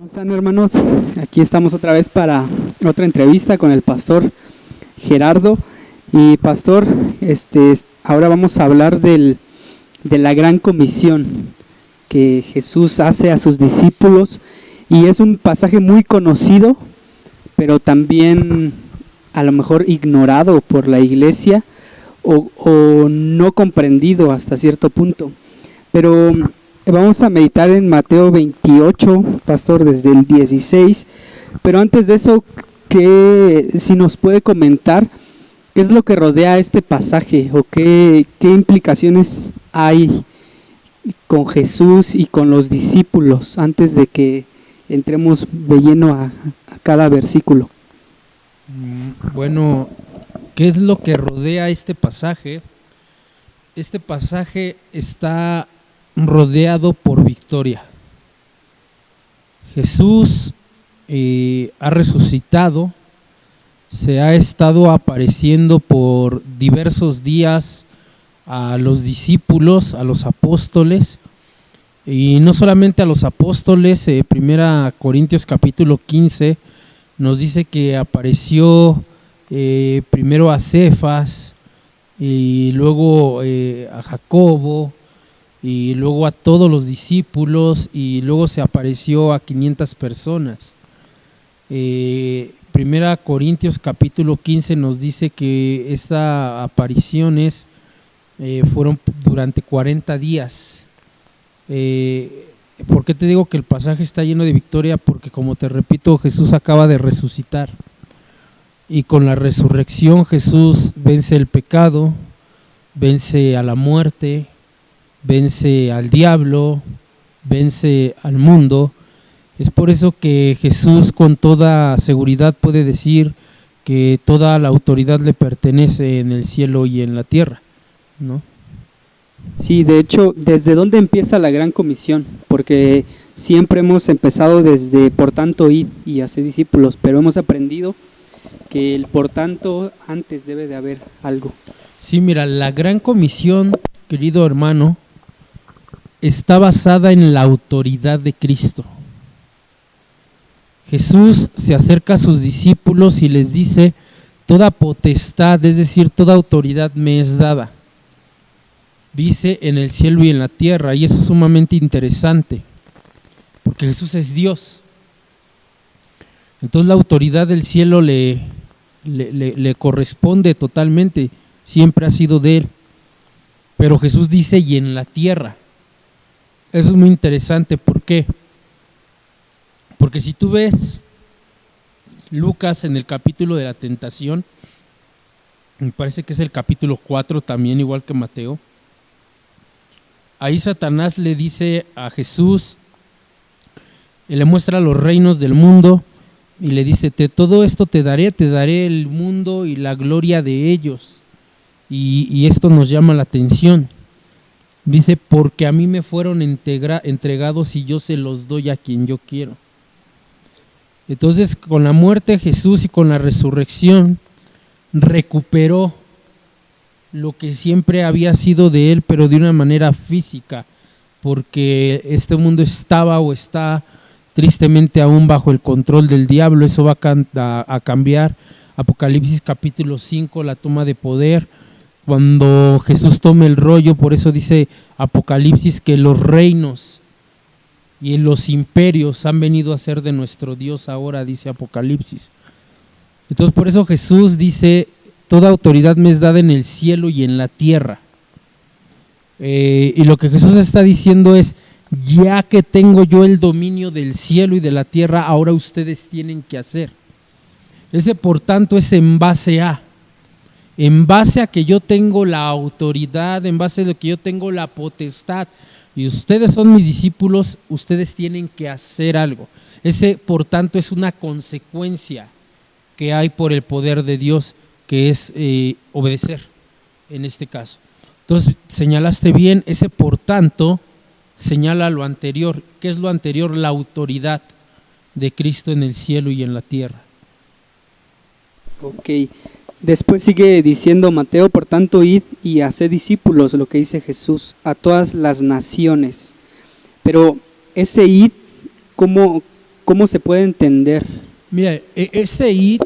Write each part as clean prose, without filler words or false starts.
¿Cómo están, hermanos? Aquí estamos otra vez para otra entrevista con el pastor Gerardo. Y pastor, ahora vamos a hablar de la gran comisión que Jesús hace a sus discípulos. Y es un pasaje muy conocido, pero también a lo mejor ignorado por la iglesia o no comprendido hasta cierto punto. Pero vamos a meditar en Mateo 28, pastor, desde el 16. Pero antes de eso, si nos puede comentar qué es lo que rodea este pasaje o qué implicaciones hay con Jesús y con los discípulos antes de que entremos de lleno a cada versículo. Bueno, ¿qué es lo que rodea este pasaje? Este pasaje está rodeado por victoria. Jesús ha resucitado, se ha estado apareciendo por diversos días a los discípulos, a los apóstoles, y no solamente a los apóstoles. 1 Corintios capítulo 15 nos dice que apareció primero a Cefas, y luego a Jacobo, y luego a todos los discípulos, y luego se apareció a 500 personas. 1 Corintios capítulo 15 nos dice que estas apariciones fueron durante 40 días. ¿Por qué te digo que el pasaje está lleno de victoria? Porque, como te repito, Jesús acaba de resucitar, y con la resurrección Jesús vence el pecado, vence a la muerte, vence al diablo, vence al mundo. Es por eso que Jesús con toda seguridad puede decir que toda la autoridad le pertenece en el cielo y en la tierra, ¿no? Sí, de hecho, ¿desde dónde empieza la gran comisión? Porque siempre hemos empezado desde por tanto id y hacer discípulos, pero hemos aprendido que el por tanto antes debe de haber algo. Sí, mira, la gran comisión, querido hermano, está basada en la autoridad de Cristo. Jesús se acerca a sus discípulos y les dice: toda potestad, es decir, toda autoridad me es dada, dice, en el cielo y en la tierra. Y eso es sumamente interesante, porque Jesús es Dios. Entonces la autoridad del cielo le corresponde totalmente, siempre ha sido de Él. Pero Jesús dice: y en la tierra. Eso es muy interesante. ¿Por qué? Porque si tú ves Lucas en el capítulo de la tentación, me parece que es el capítulo 4 también, igual que Mateo, ahí Satanás le dice a Jesús, le muestra los reinos del mundo y le dice: todo esto te daré el mundo y la gloria de ellos. Y esto nos llama la atención. Dice: porque a mí me fueron entregados y yo se los doy a quien yo quiero. Entonces, con la muerte de Jesús y con la resurrección, recuperó lo que siempre había sido de Él, pero de una manera física, porque este mundo estaba o está tristemente aún bajo el control del diablo. Eso va a cambiar. Apocalipsis capítulo 5, la toma de poder, cuando Jesús tome el rollo. Por eso dice Apocalipsis que los reinos y los imperios han venido a ser de nuestro Dios ahora, dice Apocalipsis. Entonces, por eso Jesús dice: toda autoridad me es dada en el cielo y en la tierra. Y lo que Jesús está diciendo es: ya que tengo yo el dominio del cielo y de la tierra, ahora ustedes tienen que hacer. Ese por tanto es en base a que yo tengo la autoridad, en base a lo que yo tengo la potestad, y ustedes son mis discípulos, ustedes tienen que hacer algo. Ese por tanto es una consecuencia que hay por el poder de Dios, que es obedecer en este caso. Entonces, señalaste bien, ese por tanto señala lo anterior. ¿Qué es lo anterior? La autoridad de Cristo en el cielo y en la tierra. Ok, después sigue diciendo Mateo: por tanto id y haced discípulos, lo que dice Jesús, a todas las naciones. Pero ese id, ¿cómo cómo se puede entender? Mira, ese id,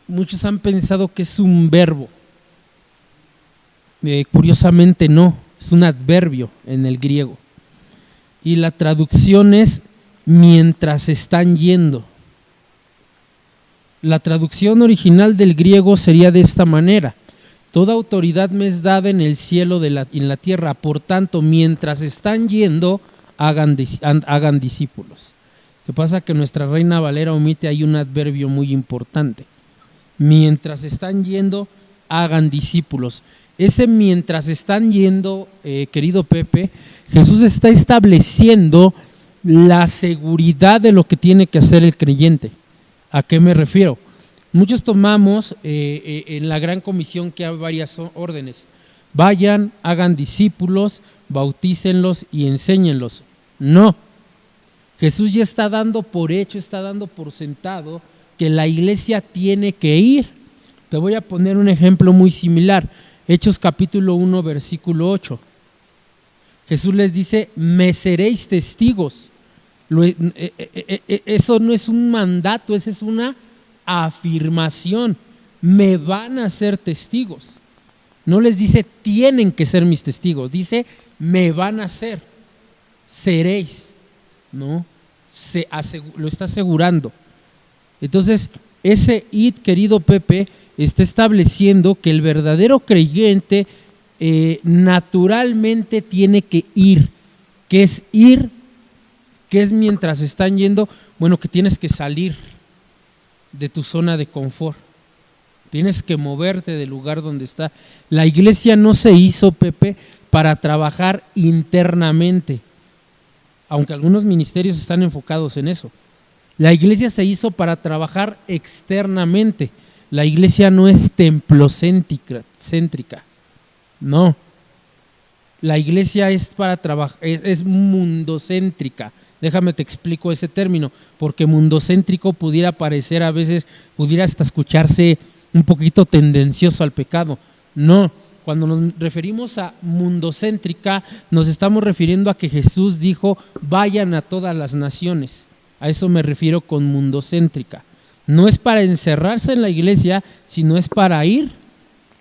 muchos han pensado que es un verbo. Curiosamente no, es un adverbio en el griego. Y la traducción es mientras están yendo. La traducción original del griego sería de esta manera: toda autoridad me es dada en el cielo y en la tierra, por tanto, mientras están yendo, hagan discípulos. Lo que pasa que nuestra Reina Valera omite ahí un adverbio muy importante. Mientras están yendo, hagan discípulos. Ese mientras están yendo, querido Pepe, Jesús está estableciendo la seguridad de lo que tiene que hacer el creyente. ¿A qué me refiero? Muchos tomamos en la Gran Comisión que hay varias órdenes. Vayan, hagan discípulos, bautícenlos y enséñenlos. No. Jesús ya está dando por hecho, está dando por sentado que la iglesia tiene que ir. Te voy a poner un ejemplo muy similar. Hechos capítulo 1, versículo 8. Jesús les dice, me seréis testigos. Eso no es un mandato, esa es una afirmación. Me van a ser testigos. No les dice, tienen que ser mis testigos. Dice, me van a ser. Seréis. ¿No? Lo está asegurando. Entonces, ese id, querido Pepe, está estableciendo que el verdadero creyente naturalmente tiene que ir. ¿Qué es ir? ¿Qué es mientras están yendo? Bueno, que tienes que salir de tu zona de confort. Tienes que moverte del lugar donde está. La iglesia no se hizo, Pepe, para trabajar internamente, aunque algunos ministerios están enfocados en eso. La iglesia se hizo para trabajar externamente. La iglesia no es templocéntrica. No. La iglesia es para trabajar, es mundocéntrica. Déjame te explico ese término, porque mundocéntrico pudiera parecer a veces, pudiera hasta escucharse un poquito tendencioso al pecado. No, cuando nos referimos a mundocéntrica, nos estamos refiriendo a que Jesús dijo, vayan a todas las naciones. A eso me refiero con mundocéntrica. No es para encerrarse en la iglesia, sino es para ir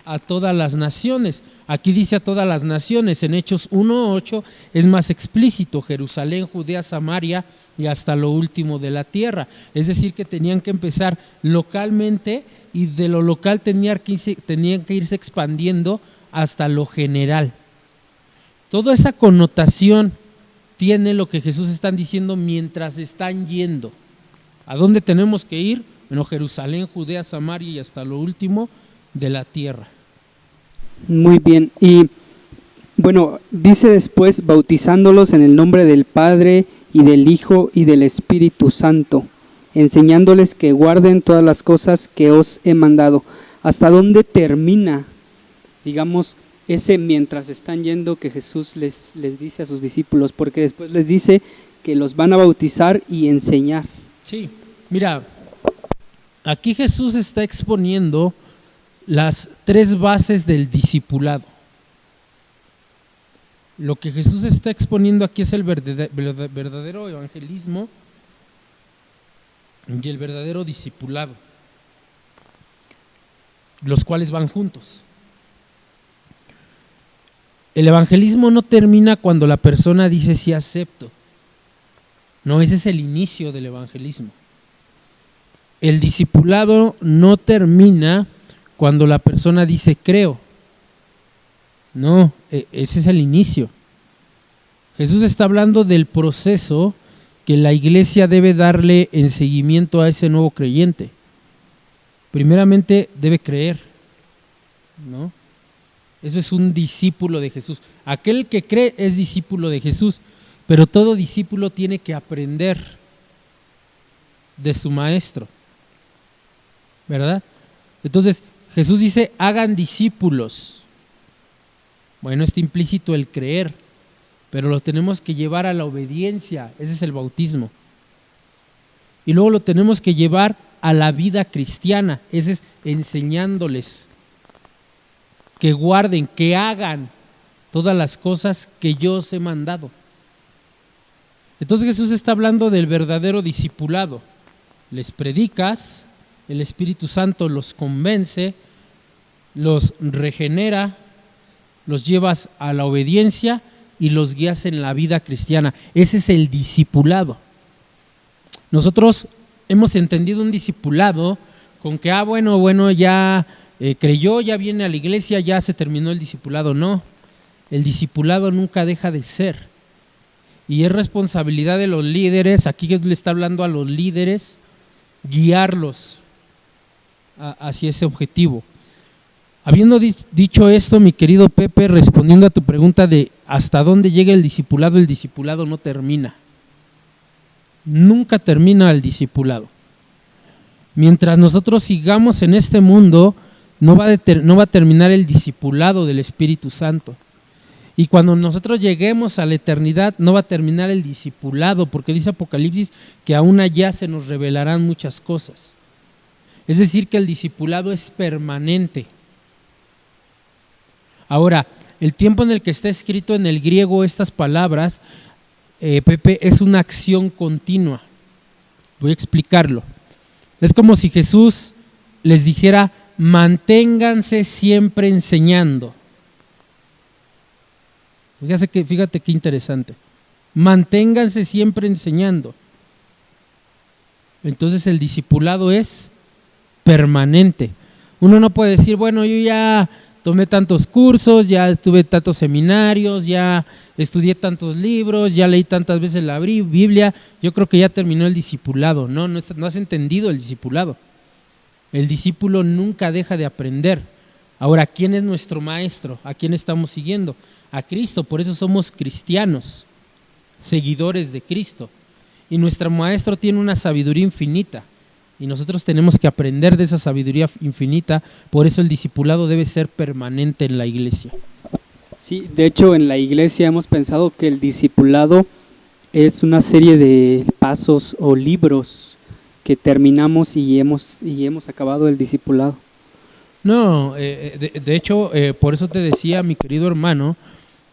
a todas las naciones. Aquí dice a todas las naciones, en Hechos 1:8 es más explícito, Jerusalén, Judea, Samaria y hasta lo último de la tierra. Es decir, que tenían que empezar localmente y de lo local tenían que irse expandiendo hasta lo general. Toda esa connotación tiene lo que Jesús está diciendo mientras están yendo. ¿A dónde tenemos que ir? Bueno, Jerusalén, Judea, Samaria y hasta lo último de la tierra. Muy bien, y bueno, dice después, bautizándolos en el nombre del Padre y del Hijo y del Espíritu Santo, enseñándoles que guarden todas las cosas que os he mandado. ¿Hasta dónde termina, digamos, ese mientras están yendo que Jesús les dice a sus discípulos? Porque después les dice que los van a bautizar y enseñar. Sí, mira, aquí Jesús está exponiendo las tres bases del discipulado. Lo que Jesús está exponiendo aquí es el verdadero evangelismo y el verdadero discipulado, los cuales van juntos. El evangelismo no termina cuando la persona dice sí acepto. No, ese es el inicio del evangelismo. El discipulado no termina cuando la persona dice creo. No, ese es el inicio. Jesús está hablando del proceso que la iglesia debe darle en seguimiento a ese nuevo creyente. Primeramente debe creer, ¿no? Eso es un discípulo de Jesús. Aquel que cree es discípulo de Jesús, pero todo discípulo tiene que aprender de su maestro, ¿verdad? Entonces, Jesús dice, hagan discípulos. Bueno, está implícito el creer, pero lo tenemos que llevar a la obediencia, ese es el bautismo. Y luego lo tenemos que llevar a la vida cristiana, ese es enseñándoles que guarden, que hagan todas las cosas que yo os he mandado. Entonces Jesús está hablando del verdadero discipulado. Les predicas, el Espíritu Santo los convence, los regenera, los llevas a la obediencia y los guías en la vida cristiana. Ese es el discipulado. Nosotros hemos entendido un discipulado con que, bueno, ya creyó, ya viene a la iglesia, ya se terminó el discipulado. No, el discipulado nunca deja de ser. Y es responsabilidad de los líderes, aquí Jesús le está hablando a los líderes, guiarlos hacia ese objetivo. Habiendo dicho esto, mi querido Pepe, respondiendo a tu pregunta de hasta dónde llega el discipulado no termina. Nunca termina el discipulado. Mientras nosotros sigamos en este mundo, no va a terminar el discipulado del Espíritu Santo. Y cuando nosotros lleguemos a la eternidad, no va a terminar el discipulado, porque dice Apocalipsis que aún allá se nos revelarán muchas cosas. Es decir, que el discipulado es permanente. Ahora, el tiempo en el que está escrito en el griego estas palabras, Pepe, es una acción continua. Voy a explicarlo. Es como si Jesús les dijera, manténganse siempre enseñando. Fíjate qué interesante. Manténganse siempre enseñando. Entonces el discipulado es permanente. Uno no puede decir, bueno, yo ya tomé tantos cursos, ya tuve tantos seminarios, ya estudié tantos libros, ya leí tantas veces la Biblia, yo creo que ya terminó el discipulado. No has entendido el discipulado. El discípulo nunca deja de aprender. Ahora, ¿quién es nuestro maestro? ¿A quién estamos siguiendo? A Cristo, por eso somos cristianos, seguidores de Cristo. Y nuestro maestro tiene una sabiduría infinita y nosotros tenemos que aprender de esa sabiduría infinita, por eso el discipulado debe ser permanente en la iglesia. Sí, de hecho en la iglesia hemos pensado que el discipulado es una serie de pasos o libros que terminamos y hemos acabado el discipulado. No, de hecho, por eso te decía, mi querido hermano,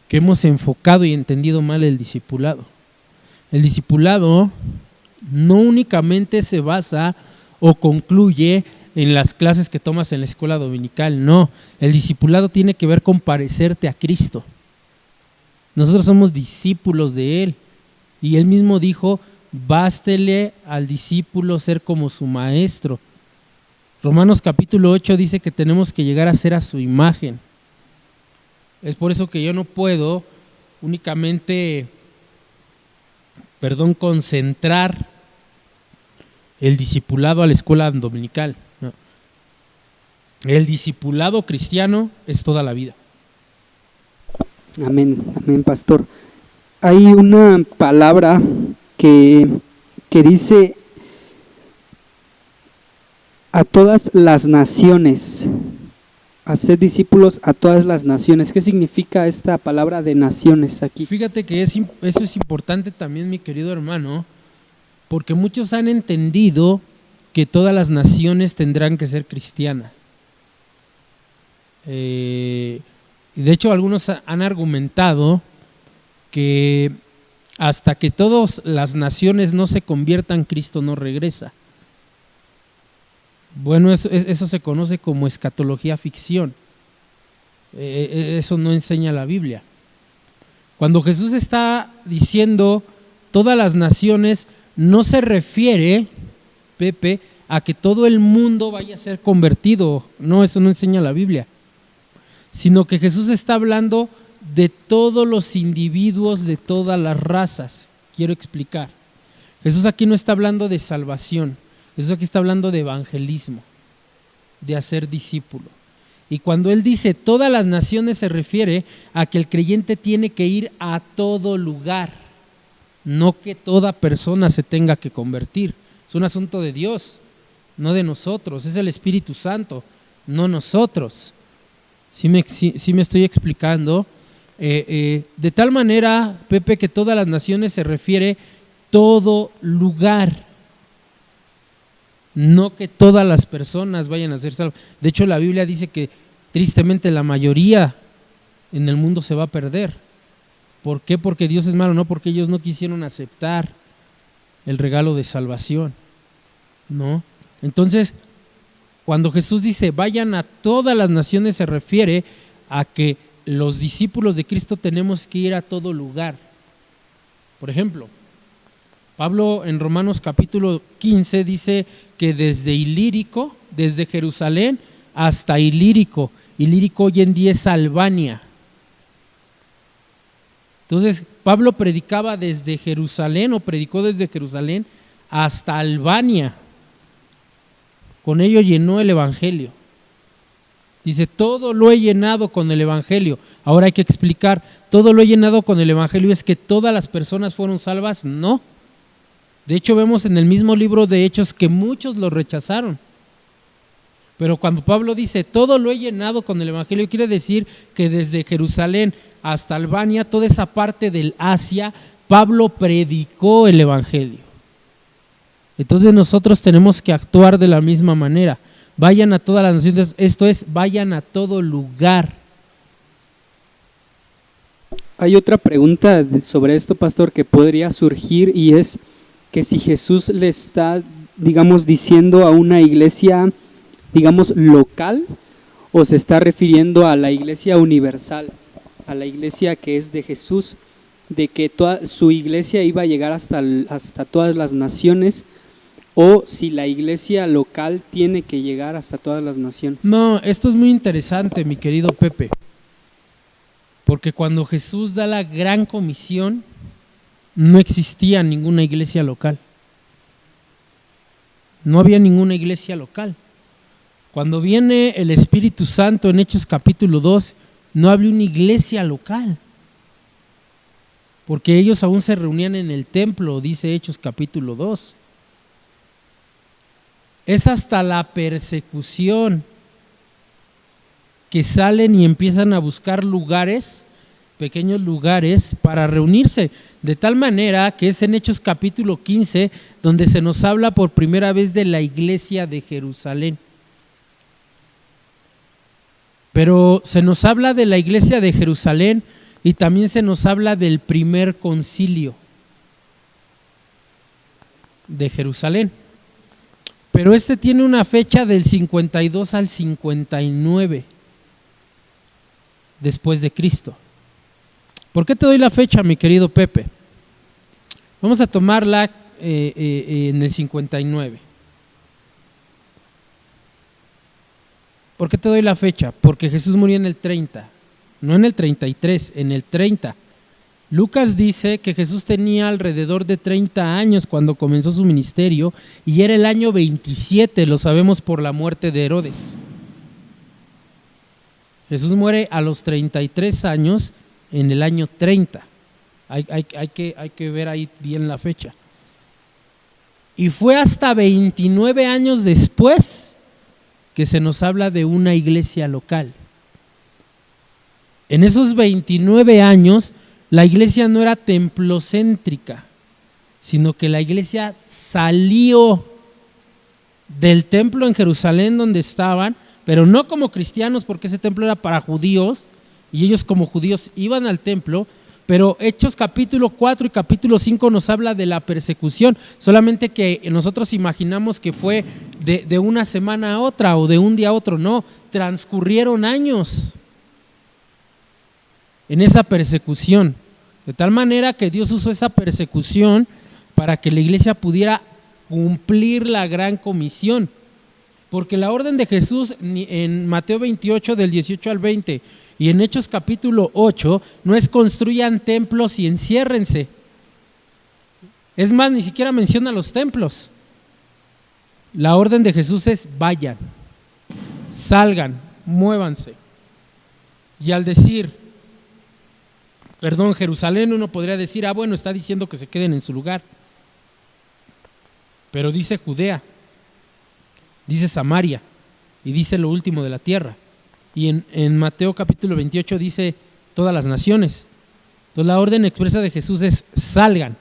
que hemos enfocado y entendido mal el discipulado. El discipulado no únicamente se basa o concluye en las clases que tomas en la escuela dominical, no. El discipulado tiene que ver con parecerte a Cristo. Nosotros somos discípulos de Él. Y Él mismo dijo, bástele al discípulo ser como su maestro. Romanos capítulo 8 dice que tenemos que llegar a ser a su imagen. Es por eso que yo no puedo únicamente, concentrar el discipulado a la escuela dominical. No. El discipulado cristiano es toda la vida. Amén, amén, pastor. Hay una palabra que dice a todas las naciones. Hacer discípulos a todas las naciones. ¿Qué significa esta palabra de naciones aquí? Fíjate que eso es importante también, mi querido hermano, porque muchos han entendido que todas las naciones tendrán que ser cristianas. De hecho, algunos han argumentado que hasta que todas las naciones no se conviertan, Cristo no regresa. Bueno, eso se conoce como escatología ficción. Eso no enseña la Biblia. Cuando Jesús está diciendo todas las naciones, no se refiere, Pepe, a que todo el mundo vaya a ser convertido. No, eso no enseña la Biblia. Sino que Jesús está hablando de todos los individuos de todas las razas. Quiero explicar. Jesús aquí no está hablando de salvación. Jesús aquí está hablando de evangelismo, de hacer discípulo. Y cuando Él dice todas las naciones, se refiere a que el creyente tiene que ir a todo lugar, no que toda persona se tenga que convertir. Es un asunto de Dios, no de nosotros. Es el Espíritu Santo, no nosotros. ¿Sí me estoy explicando? De tal manera, Pepe, que todas las naciones se refiere todo lugar. No que todas las personas vayan a ser salvas. De hecho, la Biblia dice que tristemente la mayoría en el mundo se va a perder. ¿Por qué? Porque Dios es malo, no porque ellos no quisieron aceptar el regalo de salvación, ¿no? Entonces, cuando Jesús dice vayan a todas las naciones, se refiere a que los discípulos de Cristo tenemos que ir a todo lugar. Por ejemplo, Pablo en Romanos capítulo 15 dice que desde Ilírico, desde Jerusalén hasta Ilírico hoy en día es Albania. Entonces, Pablo predicaba desde Jerusalén, o predicó desde Jerusalén hasta Albania. Con ello llenó el evangelio. Dice, todo lo he llenado con el evangelio. Ahora hay que explicar, todo lo he llenado con el evangelio, ¿es que todas las personas fueron salvas? No. De hecho, vemos en el mismo libro de Hechos que muchos lo rechazaron. Pero cuando Pablo dice, todo lo he llenado con el evangelio, quiere decir que desde Jerusalén hasta Albania, toda esa parte del Asia, Pablo predicó el evangelio. Entonces nosotros tenemos que actuar de la misma manera. Vayan a todas las naciones, esto es, vayan a todo lugar. Hay otra pregunta sobre esto, pastor, que podría surgir, y es que si Jesús le está, digamos, diciendo a una iglesia, digamos, local, o se está refiriendo a la iglesia universal, a la iglesia que es de Jesús, de que toda su iglesia iba a llegar hasta todas las naciones, o si la iglesia local tiene que llegar hasta todas las naciones. No, esto es muy interesante, mi querido Pepe, porque cuando Jesús da la gran comisión, no existía ninguna iglesia local. No había ninguna iglesia local. Cuando viene el Espíritu Santo en Hechos capítulo 2, no había una iglesia local, porque ellos aún se reunían en el templo, dice Hechos capítulo 2. Es hasta la persecución que salen y empiezan a buscar lugares, pequeños lugares para reunirse, de tal manera que es en Hechos capítulo 15 donde se nos habla por primera vez de la iglesia de Jerusalén. Pero se nos habla de la iglesia de Jerusalén y también se nos habla del primer concilio de Jerusalén. Pero este tiene una fecha del 52 al 59 después de Cristo. ¿Por qué te doy la fecha, mi querido Pepe? Vamos a tomarla en el 59. ¿Por qué te doy la fecha? Porque Jesús murió en el 30, no en el 33, en el 30. Lucas dice que Jesús tenía alrededor de 30 años cuando comenzó su ministerio y era el año 27, lo sabemos por la muerte de Herodes. Jesús muere a los 33 años en el año 30. Hay que ver ahí bien la fecha. Y fue hasta 29 años después que se nos habla de una iglesia local. En esos 29 años, la iglesia no era templocéntrica, sino que la iglesia salió del templo en Jerusalén donde estaban, pero no como cristianos, porque ese templo era para judíos, y ellos como judíos iban al templo, pero Hechos capítulo 4 y capítulo 5 nos habla de la persecución, solamente que nosotros imaginamos que fue de una semana a otra o de un día a otro. No, transcurrieron años en esa persecución, de tal manera que Dios usó esa persecución para que la iglesia pudiera cumplir la gran comisión, porque la orden de Jesús en Mateo 28 del 18 al 20 y en Hechos capítulo 8 no es construyan templos y enciérrense. Es más, ni siquiera menciona los templos. La orden de Jesús es vayan, salgan, muévanse. Y al decir, Jerusalén, uno podría decir, bueno, está diciendo que se queden en su lugar. Pero dice Judea, dice Samaria y dice lo último de la tierra. Y en Mateo capítulo 28 dice todas las naciones. Entonces la orden expresa de Jesús es salgan.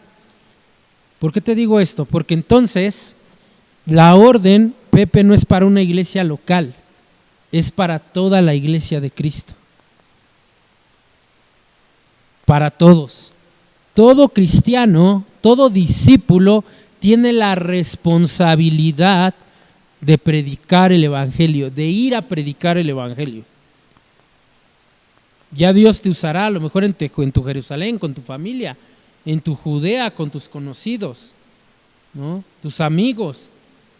¿Por qué te digo esto? Porque entonces la orden, Pepe, no es para una iglesia local, es para toda la iglesia de Cristo. para todos. Todo cristiano, todo discípulo tiene la responsabilidad de predicar el Evangelio, de ir a predicar el Evangelio. Ya Dios te usará a lo mejor en tu Jerusalén, con tu familia, en tu Judea, con tus conocidos, ¿no? Tus amigos,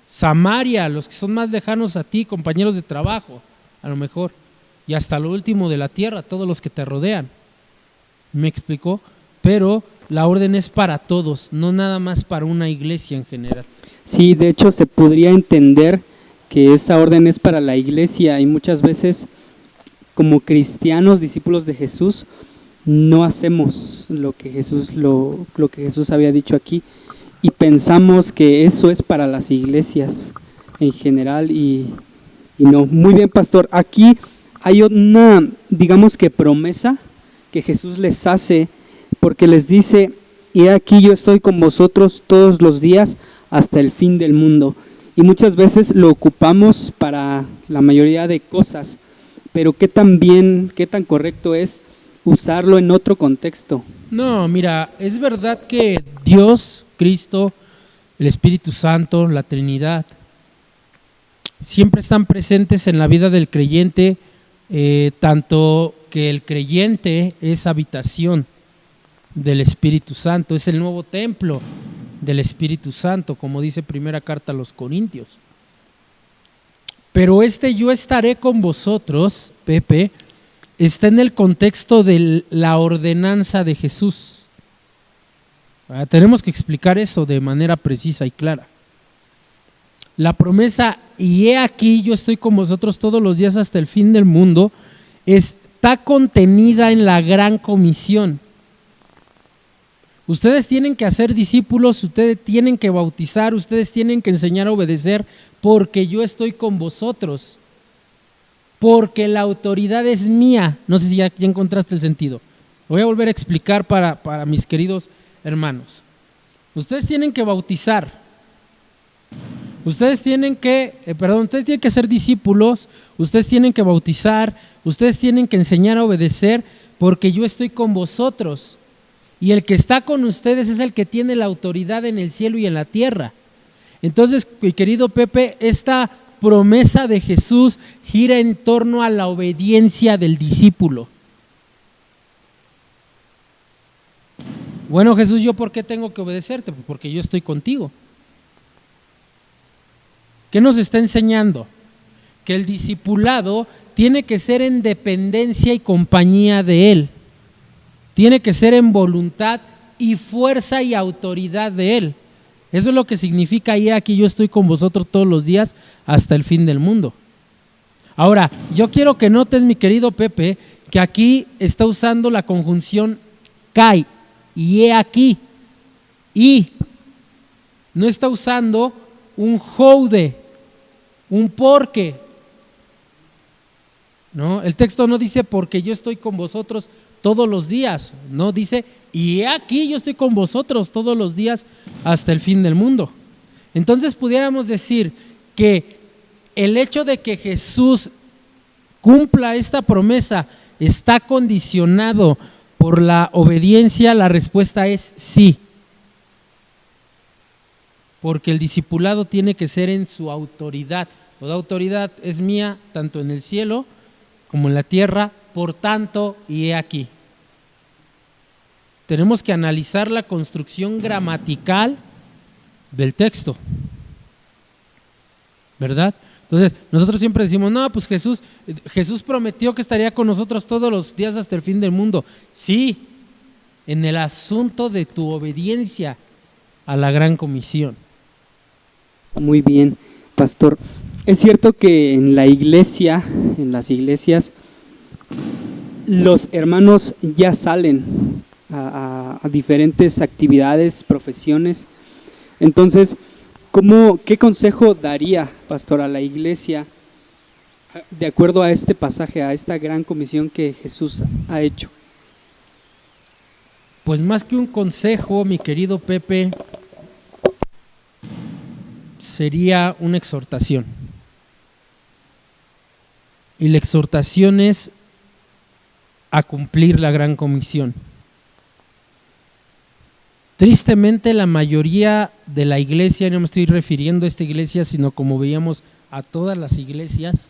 Samaria, los que son más lejanos a ti, compañeros de trabajo, a lo mejor, y hasta lo último de la tierra, todos los que te rodean. ¿Me explicó? Pero la orden es para todos, no nada más para una iglesia en general. Sí, de hecho se podría entender que esa orden es para la iglesia y muchas veces como cristianos, discípulos de Jesús, no hacemos lo que Jesús había dicho aquí y pensamos que eso es para las iglesias en general y no. Muy bien, pastor, aquí hay una, digamos que promesa que Jesús les hace porque les dice, he aquí yo estoy con vosotros todos los días hasta el fin del mundo. Y muchas veces lo ocupamos para la mayoría de cosas, pero qué tan correcto es usarlo en otro contexto. No, mira, es verdad que Dios, Cristo, el Espíritu Santo, la Trinidad, siempre están presentes en la vida del creyente, tanto que el creyente es habitación del Espíritu Santo, es el nuevo templo del Espíritu Santo, como dice primera carta a los Corintios. Pero yo estaré con vosotros, Pepe, está en el contexto de la ordenanza de Jesús. Tenemos que explicar eso de manera precisa y clara. La promesa, y he aquí yo estoy con vosotros todos los días hasta el fin del mundo, está contenida en la gran comisión. Ustedes tienen que hacer discípulos, ustedes tienen que bautizar, ustedes tienen que enseñar a obedecer, porque yo estoy con vosotros, porque la autoridad es mía. No sé si ya encontraste el sentido. Voy a volver a explicar para mis queridos hermanos. Ustedes tienen que bautizar, ustedes tienen que ser discípulos, ustedes tienen que bautizar, ustedes tienen que enseñar a obedecer, porque yo estoy con vosotros. Y el que está con ustedes es el que tiene la autoridad en el cielo y en la tierra. Entonces, mi querido Pepe, esta promesa de Jesús gira en torno a la obediencia del discípulo. Bueno, Jesús, ¿yo por qué tengo que obedecerte? Pues porque yo estoy contigo. ¿Qué nos está enseñando? Que el discipulado tiene que ser en dependencia y compañía de Él. Tiene que ser en voluntad y fuerza y autoridad de Él. Eso es lo que significa, y aquí yo estoy con vosotros todos los días hasta el fin del mundo. Ahora, yo quiero que notes, mi querido Pepe, que aquí está usando la conjunción kai, y he aquí, y no está usando un houde, un porque. ¿No? El texto no dice porque yo estoy con vosotros todos los días, no, dice y he aquí yo estoy con vosotros todos los días hasta el fin del mundo. Entonces pudiéramos decir que el hecho de que Jesús cumpla esta promesa está condicionado por la obediencia. La respuesta es sí, porque el discipulado tiene que ser en su autoridad. Toda autoridad es mía, tanto en el cielo como en la tierra, por tanto, y he aquí. Tenemos que analizar la construcción gramatical del texto, ¿verdad? Entonces, nosotros siempre decimos, no, pues Jesús prometió que estaría con nosotros todos los días hasta el fin del mundo. Sí, en el asunto de tu obediencia a la gran comisión. Muy bien, pastor. Es cierto que en la iglesia, en las iglesias, los hermanos ya salen a diferentes actividades, profesiones. Entonces, ¿qué consejo daría, pastor, a la iglesia de acuerdo a este pasaje, a esta gran comisión que Jesús ha hecho? Pues más que un consejo, mi querido Pepe, sería una exhortación. Y la exhortación es a cumplir la gran comisión. Tristemente, la mayoría de la iglesia, no me estoy refiriendo a esta iglesia, sino como veíamos a todas las iglesias,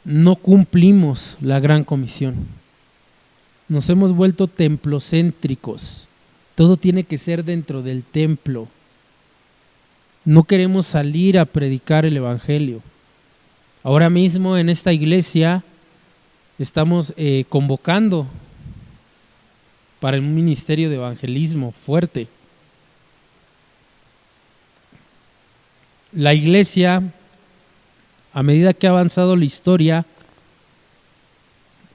no cumplimos la gran comisión. Nos hemos vuelto templocéntricos. Todo tiene que ser dentro del templo. No queremos salir a predicar el evangelio. Ahora mismo en esta iglesia estamos convocando para un ministerio de evangelismo fuerte. La iglesia, a medida que ha avanzado la historia,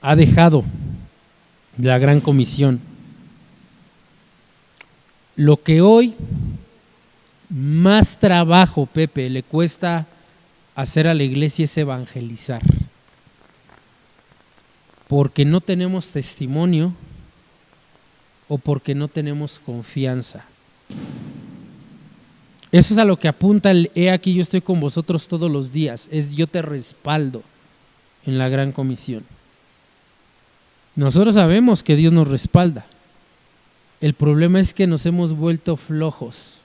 ha dejado la gran comisión. Lo que hoy más trabajo, Pepe, le cuesta hacer a la iglesia es evangelizar. Porque no tenemos testimonio o porque no tenemos confianza. Eso es a lo que apunta el he aquí yo estoy con vosotros todos los días. Es yo te respaldo en la gran comisión. Nosotros sabemos que Dios nos respalda. El problema es que nos hemos vuelto flojos.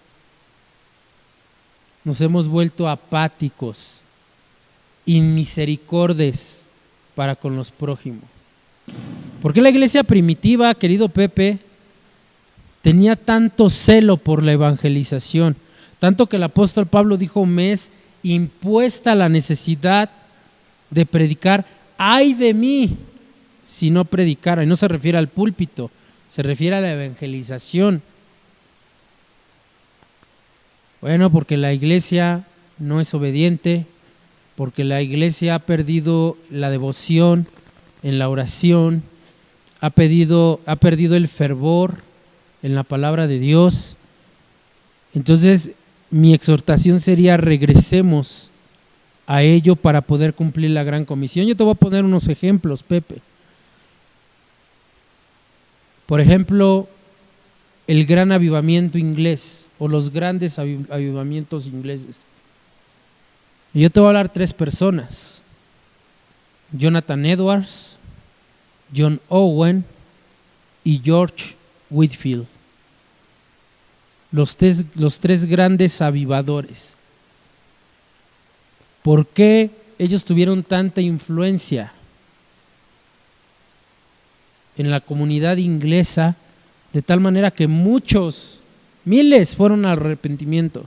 Nos hemos vuelto apáticos, inmisericordes para con los prójimos. ¿Por qué la iglesia primitiva, querido Pepe, tenía tanto celo por la evangelización? Tanto que el apóstol Pablo dijo, me es impuesta la necesidad de predicar, ¡ay de mí! Si no predicara, y no se refiere al púlpito, se refiere a la evangelización. Bueno, porque la iglesia no es obediente, porque la iglesia ha perdido la devoción en la oración, ha perdido el fervor en la palabra de Dios. Entonces, mi exhortación sería regresemos a ello para poder cumplir la gran comisión. Yo te voy a poner unos ejemplos, Pepe. Por ejemplo, el gran avivamiento inglés o los grandes avivamientos ingleses. Y yo te voy a hablar 3 personas: Jonathan Edwards, John Owen y George Whitefield. Los 3 grandes avivadores. ¿Por qué ellos tuvieron tanta influencia en la comunidad inglesa de tal manera que miles fueron al arrepentimiento?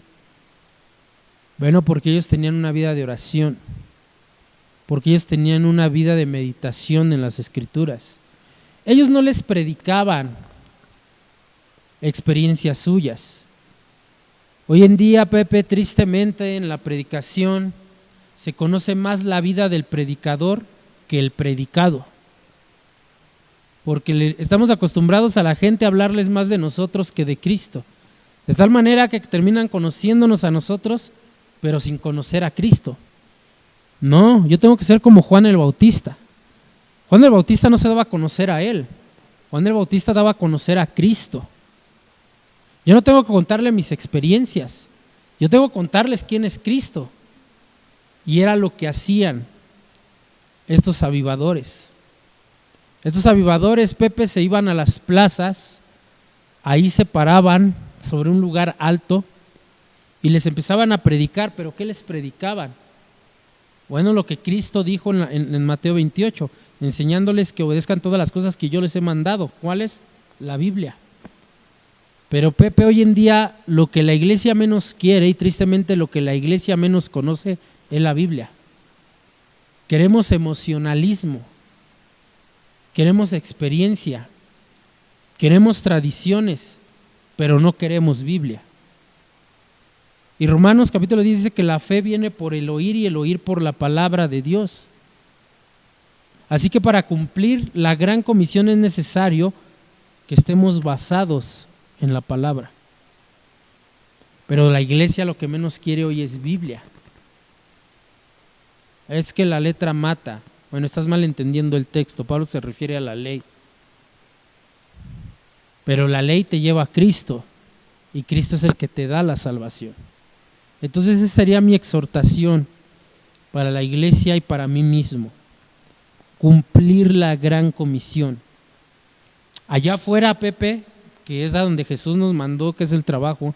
Bueno, porque ellos tenían una vida de oración, porque ellos tenían una vida de meditación en las Escrituras. Ellos no les predicaban experiencias suyas. Hoy en día, Pepe, tristemente en la predicación se conoce más la vida del predicador que el predicado. Porque estamos acostumbrados a la gente a hablarles más de nosotros que de Cristo. De tal manera que terminan conociéndonos a nosotros, pero sin conocer a Cristo. No, yo tengo que ser como Juan el Bautista. Juan el Bautista no se daba a conocer a él. Juan el Bautista daba a conocer a Cristo. Yo no tengo que contarle mis experiencias. Yo tengo que contarles quién es Cristo. Y era lo que hacían estos avivadores. Estos avivadores, Pepe, se iban a las plazas, ahí se paraban sobre un lugar alto y les empezaban a predicar. ¿Pero qué les predicaban? Bueno, lo que Cristo dijo en Mateo 28, enseñándoles que obedezcan todas las cosas que yo les he mandado. ¿Cuál es? La Biblia. Pero Pepe, hoy en día lo que la iglesia menos quiere y tristemente lo que la iglesia menos conoce es la Biblia. Queremos emocionalismo, queremos experiencia, queremos tradiciones, pero no queremos Biblia. Y Romanos capítulo 10 dice que la fe viene por el oír y el oír por la palabra de Dios. Así que para cumplir la gran comisión es necesario que estemos basados en la palabra. Pero la iglesia lo que menos quiere hoy es Biblia. Es que la letra mata. Bueno, estás mal entendiendo el texto. Pablo se refiere a la ley. Pero la ley te lleva a Cristo y Cristo es el que te da la salvación. Entonces esa sería mi exhortación para la iglesia y para mí mismo. Cumplir la gran comisión. Allá afuera, Pepe, que es a donde Jesús nos mandó, que es el trabajo,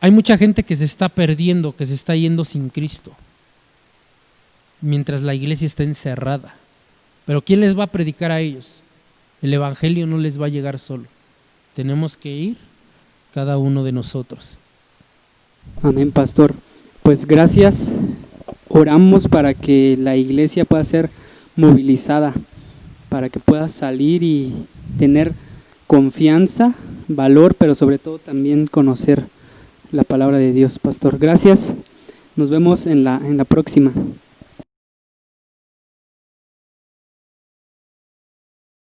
hay mucha gente que se está perdiendo, que se está yendo sin Cristo, mientras la iglesia está encerrada. Pero ¿quién les va a predicar a ellos? El evangelio no les va a llegar solo. Tenemos que ir cada uno de nosotros. Amén, pastor. Pues gracias. Oramos para que la iglesia pueda ser movilizada, para que pueda salir y tener confianza, valor, pero sobre todo también conocer la palabra de Dios, pastor. Gracias. Nos vemos en la próxima.